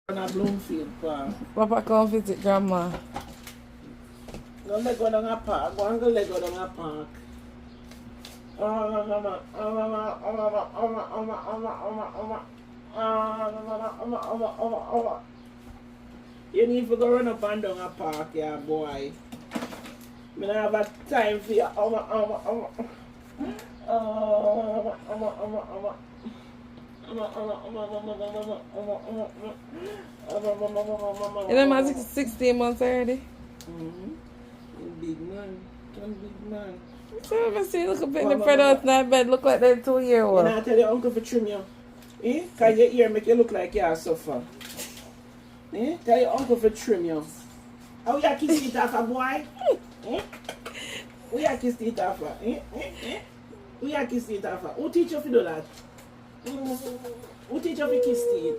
On a Bloomfield Park. Papa come visit grandma. Go Lego down a park. Go and go Lego down a park. Oh mama, oh mama, oh mama, oh mama, oh mama, oh mama, oh mama, oh mama. Oh mama, oh mama, oh mama, oh mama. You need to go run up and down a park, yeah, boy. I don't have a time for you. Oh mama, oh mama, oh mama. Oh mama, oh mama, oh mama. You know, my 16 months already. Big man. One big man. So if I see look up in the front of that bed, look like that 2-year-old. You know, I tell your uncle to trim you. Eh? Because your ear make you look like you suffer. Eh? Tell your uncle to trim you. How you kiss it off a boy? Eh? Who you kiss it off a? Eh? Eh? Eh? Who you kiss it off a? Who teach you to do that? Who teach you to kiss it?